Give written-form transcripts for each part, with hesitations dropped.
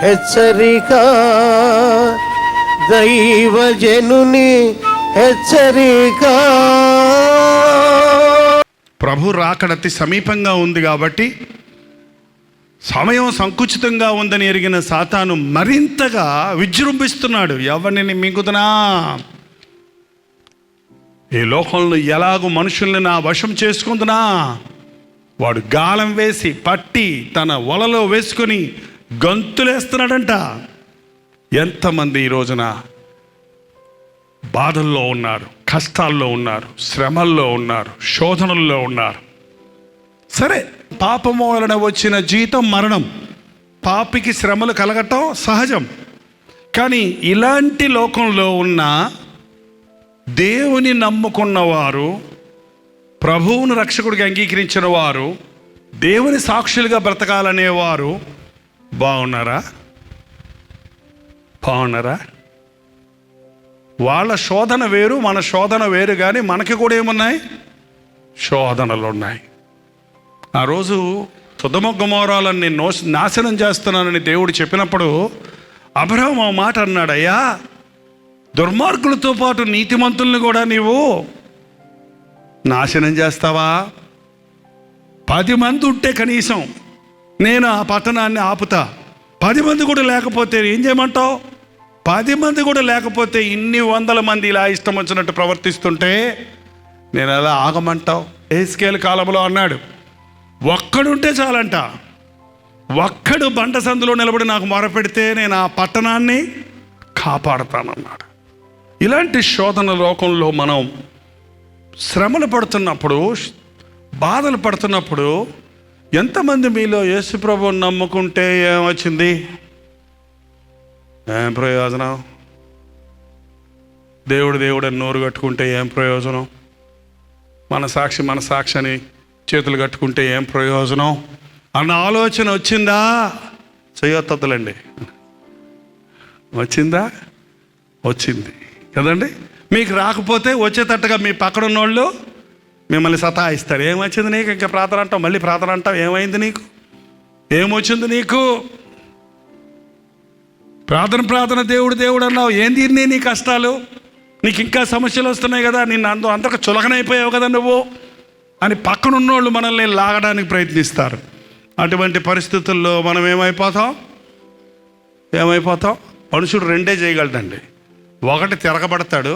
హెచ్చరిక, దైవజనుని హెచ్చరిక. ప్రభు రాకడ అతి సమీపంగా ఉంది కాబట్టి, సమయం సంకుచితంగా ఉందని ఎరిగిన సాతాను మరింతగా విజృంభిస్తున్నాడు. ఎవరిని మింగుతున్నా, ఈ లోకంలో ఎలాగూ మనుషుల్ని నా వశం చేసుకుంటున్నా, వాడు గాలం వేసి పట్టి తన వలలో వేసుకొని గంతులేస్తున్నాడంట. ఎంతమంది ఈ రోజున బాధల్లో ఉన్నారు, కష్టాల్లో ఉన్నారు, శ్రమల్లో ఉన్నారు, శోధనల్లో ఉన్నారు. సరే, పాపము వలన వచ్చిన జీతం మరణం, పాపికి శ్రమలు కలగటం సహజం. కానీ ఇలాంటి లోకంలో ఉన్న దేవుని నమ్ముకున్నవారు, ప్రభువును రక్షకుడిగా అంగీకరించిన వారు, దేవుని సాక్షులుగా బ్రతకాలనేవారు బాగున్నారా? వాళ్ళ శోధన వేరు, మన శోధన వేరు. కానీ మనకి కూడా ఏమున్నాయి? శోధనలు ఉన్నాయి. ఆ రోజు సొదొమ గొమొర్రాలను నేను నాశనం చేస్తున్నానని దేవుడు చెప్పినప్పుడు అబ్రహాము ఆ మాట అన్నాడు, అయ్యా, దుర్మార్గులతో పాటు నీతిమంతుల్ని కూడా నీవు నాశనం చేస్తావా? 10 మంది ఉంటే కనీసం నేను ఆ పట్టణాన్ని ఆపుతా. 10 మంది కూడా లేకపోతే ఏం చేయమంటావు? 10 మంది కూడా లేకపోతే ఇన్ని వందల మంది ఇలా ఇష్టం వచ్చినట్టు ప్రవర్తిస్తుంటే నేను ఎలా ఆగమంటావు? ఎహెజ్కేలు కాలంలో అన్నాడు, ఒక్కడుంటే చాలంట, ఒక్కడు బండ సందులో నిలబడి నాకు మొరపెడితే నేను ఆ పట్టణాన్ని కాపాడుతానన్నాడు. ఇలాంటి శోధన లోకంలో మనం శ్రమలు పడుతున్నప్పుడు, బాధలు పడుతున్నప్పుడు, ఎంతమంది మీలో యేసు ప్రభువుని నమ్ముకుంటే ఏమొచ్చింది? ఏం ప్రయోజనం? దేవుడు అని నోరు కట్టుకుంటే ఏం ప్రయోజనం? మన సాక్షి అని చేతులు కట్టుకుంటే ఏం ప్రయోజనం అన్న ఆలోచన వచ్చిందా? చేయొత్తలండి. వచ్చింది కదండి. మీకు రాకపోతే వచ్చేటట్టుగా మీ పక్కన ఉన్నోళ్ళు మిమ్మల్ని సతాయిస్తారు. ఏమొచ్చింది నీకు? ఇంకా ప్రార్థన అంటావు, మళ్ళీ ప్రార్థన అంటావు. ఏమైంది నీకు? ఏమొచ్చింది నీకు? ప్రార్థన దేవుడు అన్నావు. ఏం తీరినాయి నీ కష్టాలు? నీకు ఇంకా సమస్యలు వస్తున్నాయి కదా, నిన్ను అందరికి చులకనైపోయావు కదా నువ్వు అని పక్కన ఉన్నోళ్ళు మనల్ని లాగడానికి ప్రయత్నిస్తారు. అటువంటి పరిస్థితుల్లో మనం ఏమైపోతాం? మనుషుడు 2 చేయగలడండి. ఒకటి తిరగబడతాడు,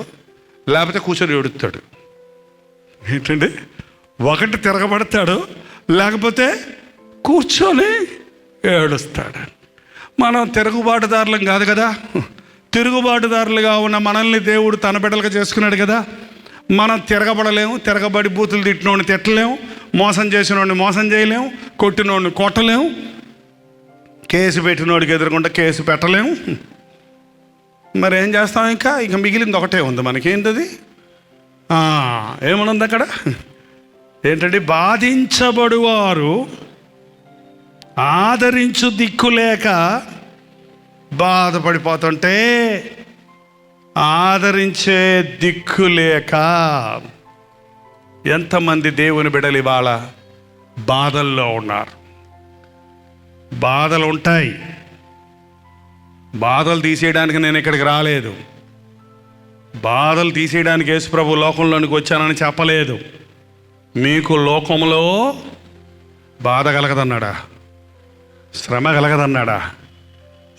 లేకపోతే కూర్చొని ఏడుస్తాడు. ఏంటండి? ఒకటి తిరగబడతాడు, లేకపోతే కూర్చొని ఏడుస్తాడు. మనం తిరుగుబాటుదారులం కాదు కదా. తిరుగుబాటుదారులుగా ఉన్న మనల్ని దేవుడు తన బిడ్డలుగా చేసుకున్నాడు కదా. మనం తిరగబడలేము, తిరగబడి బూతులు తిట్టినోడిని తిట్టలేము, మోసం చేసినోడిని మోసం చేయలేము, కొట్టినోడిని కొట్టలేము, కేసు పెట్టినోడికి ఎదురుకుండా కేసు పెట్టలేము. మరి ఏం చేస్తాం? ఇంకా మిగిలింది ఒకటే ఉంది మనకేంటది? ఏమనుంది అక్కడ? ఏంటంటే, బాధించబడువారు ఆదరించు దిక్కులేక బాధపడిపోతుంటే, ఆదరించే దిక్కులేక ఎంతమంది దేవుని బిడ్డలు ఇవాళ బాధల్లో ఉన్నారు. బాధలు ఉంటాయి. బాధలు తీసేయడానికి నేను ఇక్కడికి రాలేదు. బాధలు తీసేయడానికి యేసు ప్రభు లోకంలోనికి వచ్చానని చెప్పలేదు. మీకు లోకంలో బాధ కలగదన్నాడా? శ్రమ కలగదన్నాడా?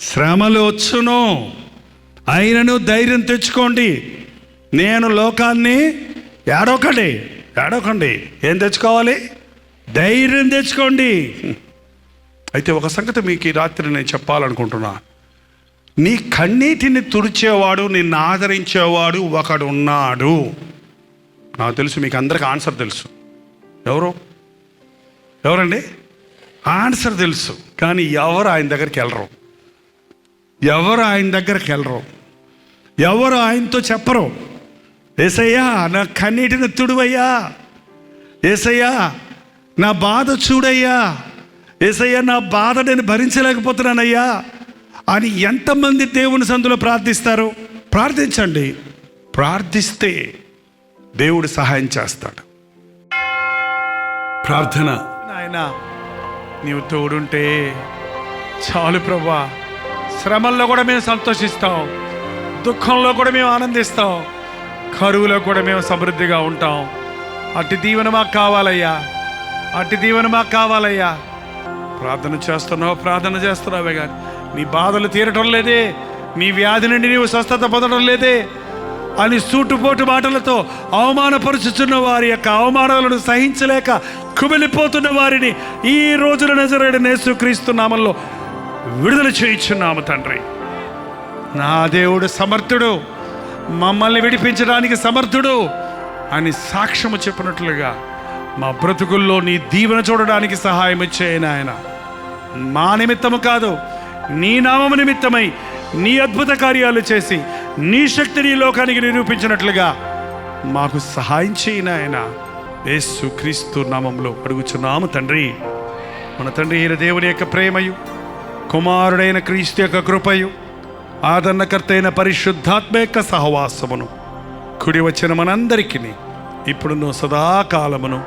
శ్రమలు వచ్చును, అయినను ధైర్యం తెచ్చుకోండి. నేను లోకాన్ని ఏడవకండి. ఏం తెచ్చుకోవాలి? ధైర్యం తెచ్చుకోండి. అయితే ఒక సంగతి మీకు ఈ రాత్రి నేను చెప్పాలనుకుంటున్నా. నీ కన్నీటిని తుడిచేవాడు, నిన్ను ఆదరించేవాడు ఒకడు ఉన్నాడు. నాకు తెలుసు, మీకు అందరికీ ఆన్సర్ తెలుసు. ఎవరండి? ఆన్సర్ తెలుసు. కానీ ఎవరు ఆయన దగ్గరికి వెళ్ళరు, ఎవరు ఆయనతో చెప్పరు. యేసయ్యా, నా కన్నీటిని తుడువయ్యా, యేసయ్యా నా బాధ చూడయ్యా, యేసయ్యా నా బాధ నేను భరించలేకపోతున్నానయ్యా అని ఎంతమంది దేవుని సందులో ప్రార్థిస్తారు? ప్రార్థించండి. ప్రార్థిస్తే దేవుడు సహాయం చేస్తాడు. ప్రార్థన. నాయనా, నీవు తోడుంటే చాలు ప్రభా, శ్రమల్లో కూడా మేము సంతోషిస్తాం, దుఃఖంలో కూడా మేము ఆనందిస్తాం, కరువులో కూడా మేము సమృద్ధిగా ఉంటాం. అట్టి దీవెన మాకు కావాలయ్యా, అట్టి దీవెన మాకు కావాలయ్యా. ప్రార్థన చేస్తున్నావే కానీ నీ బాధలు తీరటం లేదే, నీ వ్యాధి నుండి నీవు స్వస్థత పొందడం లేదే అని సూటుపోటు మాటలతో అవమానపరుచుతున్న వారి యొక్క అవమానాలను సహించలేక కుమిలిపోతున్న వారిని ఈ రోజున నజరేయుడైన యేసుక్రీస్తు నామములో విడుదల చేయించున్నాము తండ్రి. నా దేవుడు సమర్థుడు, మమ్మల్ని విడిపించడానికి సమర్థుడు అని సాక్ష్యము చెప్పినట్లుగా మా బ్రతుకుల్లో నీ దీవెన చూడడానికి సహాయం ఇచ్చేయను ఆయన. మా నిమిత్తము కాదు, నీ నామము నిమిత్తమై నీ అద్భుత కార్యాలు చేసి నీ శక్తిని లోకానికి నిరూపించినట్లుగా మాకు సహాయం చేయను ఆయన. యేసుక్రీస్తు నామములో అడుగుచున్నాము తండ్రి. మన తండ్రి అయిన దేవుని యొక్క ప్రేమయు, కుమారుడైన క్రీస్తు యొక్క కృపయు, ఆదరణకర్త అయిన పరిశుద్ధాత్మ యొక్క సహవాసమును కుడి వచ్చిన మనందరికీ ఇప్పుడును సదాకాలమును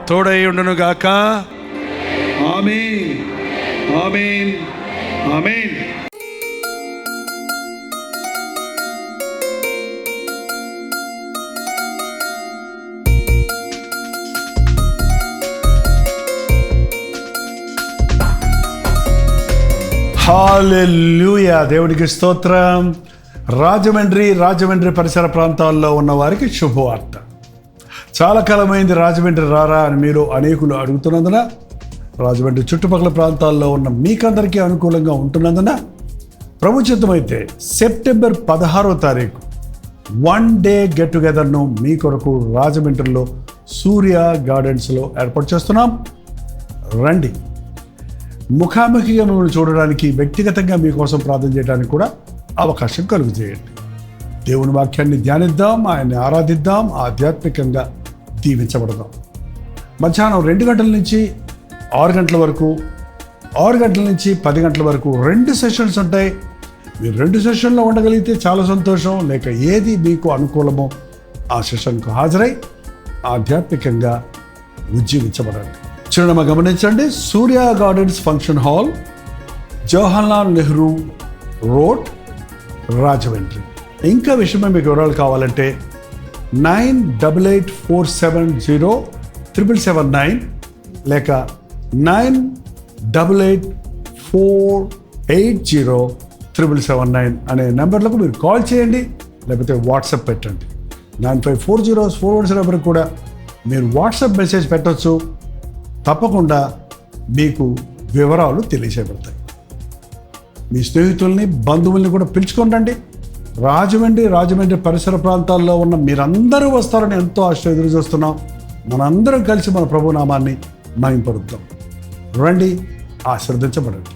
తోడై ఉండునుగాక. ఆమేన్, ఆమేన్, ఆమేన్. హల్లెలూయా, దేవునికి స్తోత్రం. రాజమండ్రి పరిసర ప్రాంతాల్లో ఉన్న వారికి శుభవార్త. చాలా కాలమైంది రాజమండ్రి రారా అని మీరు అనేకులు అడుగుతున్నందున, రాజమండ్రి చుట్టుపక్కల ప్రాంతాల్లో ఉన్న మీకందరికీ అనుకూలంగా ఉంటున్నందున ప్రభు చిత్తమైతే సెప్టెంబర్ 16వ తారీఖు 1 డే గెట్ టుగెదర్ను మీ కొరకు రాజమండ్రిలో సూర్య గార్డెన్స్లో ఏర్పాటు చేస్తున్నాం. రండి. ముఖాముఖిగా మిమ్మల్ని చూడడానికి, వ్యక్తిగతంగా మీకోసం ప్రార్థన చేయడానికి కూడా అవకాశం కలుగు చేయండి. దేవుని వాక్యాన్ని ధ్యానిద్దాం, ఆయన్ని ఆరాధిద్దాం, ఆధ్యాత్మికంగా దీవించబడదాం. మధ్యాహ్నం 2 గంటల నుంచి 6 గంటల వరకు, 6 గంటల నుంచి 10 గంటల వరకు 2 సెషన్స్ ఉంటాయి. మీరు 2 సెషన్లో ఉండగలిగితే చాలా సంతోషం. లేక ఏది మీకు అనుకూలమో ఆ సెషన్కు హాజరై ఆధ్యాత్మికంగా ఉజ్జీవించబడండి. చిరునామా గమనించండి. Surya gardens function hall, Jawaharlal Nehru road, Rajahmundry. ఇంకా విషయమే మీకు వివరాలు కావాలంటే 9884707779 లేక 9884807779 అనే నెంబర్లకు మీరు కాల్ చేయండి, లేకపోతే వాట్సాప్ పెట్టండి. 954041 నెంబర్కి కూడా మీరు వాట్సాప్ మెసేజ్ పెట్టవచ్చు. తప్పకుండా మీకు వివరాలు తెలియజేయబడతాయి. మీ స్నేహితుల్ని, బంధువుల్ని కూడా పిలుచుకోండి. రాజమండ్రి పరిసర ప్రాంతాల్లో ఉన్న మీరందరూ వస్తారని ఎంతో ఆశ ఎదురు చూస్తున్నాం. మనందరం కలిసి మన ప్రభు నామాన్ని మహింపరుద్దాం. రండి, ఆశీర్వదించబడండి.